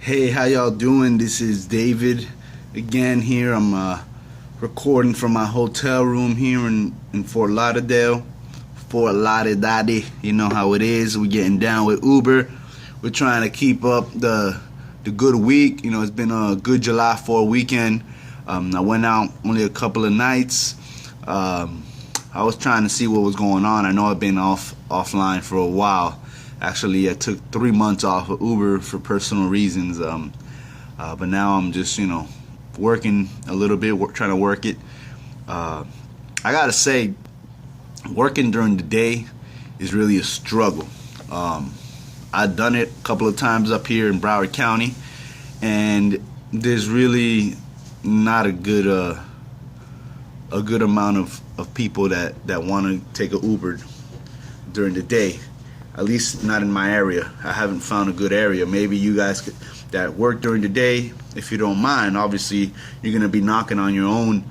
Hey, how y'all doing? This is David again here. I'm recording from my hotel room here in Fort Lauderdale. Fort Lauderdale, you know how it is. We're getting down with Uber. We're trying to keep up the good week. You know, it's been a good July 4th weekend. I went out only a couple of nights. I was trying to see what was going on. I know I've been offline for a while. Actually, I took 3 months off of Uber for personal reasons, but now I'm just, working a little bit, trying to work it. I gotta say, working during the day is really a struggle. I've done it a couple of times up here in Broward County, and there's really not a good amount of people that want to take an Uber during the day. At least not in my area. I haven't found a good area. Maybe you guys that work during the day, if you don't mind, obviously you're gonna be knocking on your own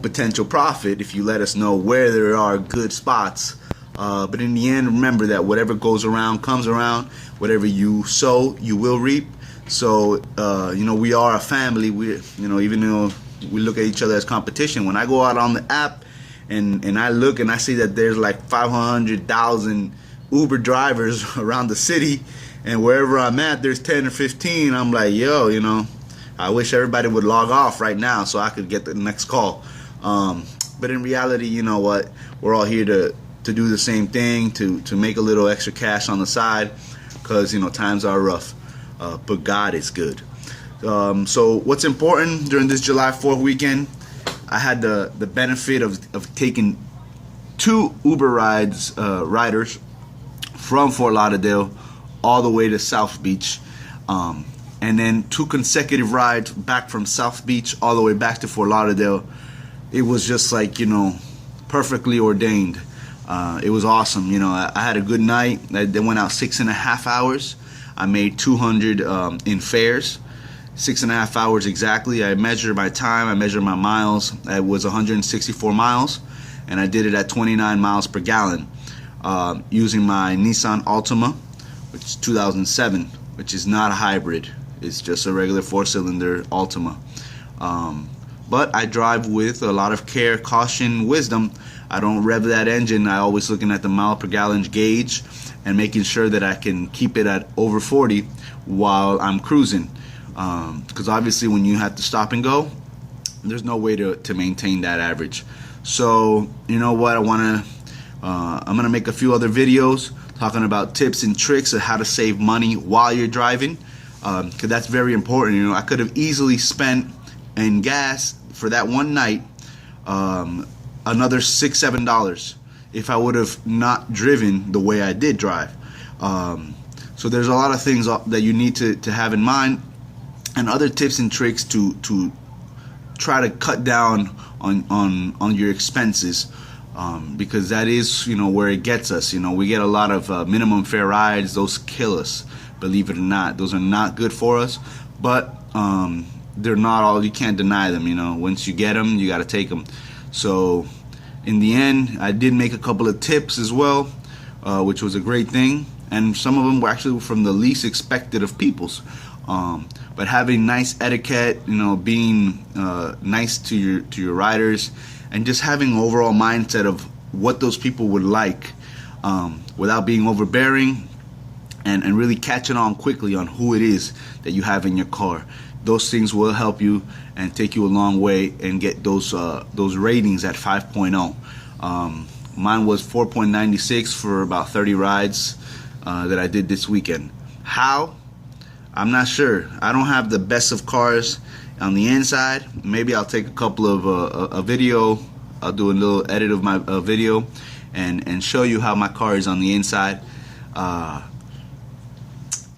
potential profit if you let us know where there are good spots. But in the end, remember that whatever goes around comes around. Whatever you sow, you will reap. So we are a family. Even though we look at each other as competition, when I go out on the app and I look and I see that there's like 500,000 Uber drivers around the city, and wherever I'm at there's 10 or 15, I'm like, yo, I wish everybody would log off right now so I could get the next call. But in reality, you know what, we're all here to do the same thing, to make a little extra cash on the side, because times are rough, but God is good. So what's important during this July 4th weekend, I had the benefit of taking 2 Uber riders from Fort Lauderdale all the way to South Beach, and then 2 consecutive rides back from South Beach all the way back to Fort Lauderdale. It was just like, perfectly ordained. It was awesome. I had a good night. They went out 6.5 hours. I made 200 in fares. 6.5 hours exactly. I measured my time, I measured my miles. It was 164 miles, and I did it at 29 miles per gallon, using my Nissan Altima, which is 2007, which is not a hybrid. It's just a regular 4-cylinder Altima. But I drive with a lot of care, caution, wisdom. I don't rev that engine. I always looking at the mile per gallon gauge and making sure that I can keep it at over 40 while I'm cruising. Because obviously when you have to stop and go, there's no way to maintain that average. So you know what, I'm gonna make a few other videos talking about tips and tricks of how to save money while you're driving, because that's very important. I could have easily spent in gas for that one night another $6-7 if I would have not driven the way I did drive. So there's a lot of things that you need to have in mind, and other tips and tricks to try to cut down on your expenses, because that is where it gets us. We get a lot of minimum fare rides. Those kill us, believe it or not. Those are not good for us, but they're not all. You can't deny them. Once you get them, you got to take them. So in the end, I did make a couple of tips as well, which was a great thing, and some of them were actually from the least expected of people's. But having nice etiquette, being nice to your riders, and just having an overall mindset of what those people would like, without being overbearing, and really catching on quickly on who it is that you have in your car. Those things will help you and take you a long way and get those ratings at 5.0. Mine was 4.96 for about 30 rides that I did this weekend. How? I'm not sure. I don't have the best of cars on the inside. Maybe I'll take a couple of a video. I'll do a little edit of my video and show you how my car is on the inside.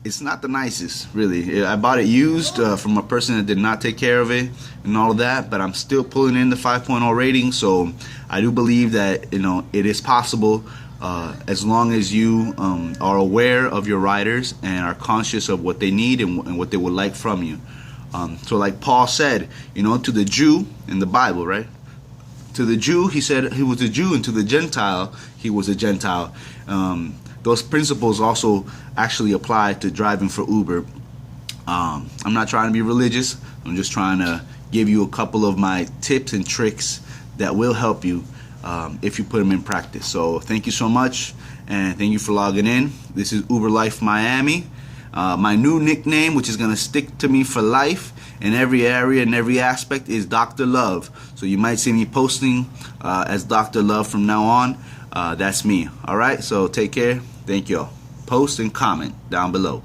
It's not the nicest, really. I bought it used from a person that did not take care of it and all of that, but I'm still pulling in the 5.0 rating, so I do believe that it is possible, as long as you are aware of your riders and are conscious of what they need and what they would like from you. So like Paul said, to the Jew in the Bible, right? To the Jew, he said he was a Jew, and to the Gentile, he was a Gentile. Those principles also actually apply to driving for Uber. I'm not trying to be religious. I'm just trying to give you a couple of my tips and tricks that will help you if you put them in practice. So thank you so much, and thank you for logging in. This is Uber Life Miami. My new nickname, which is going to stick to me for life in every area and every aspect, is Dr. Love. So you might see me posting as Dr. Love from now on. That's me. All right, so take care. Thank you all. Post and comment down below.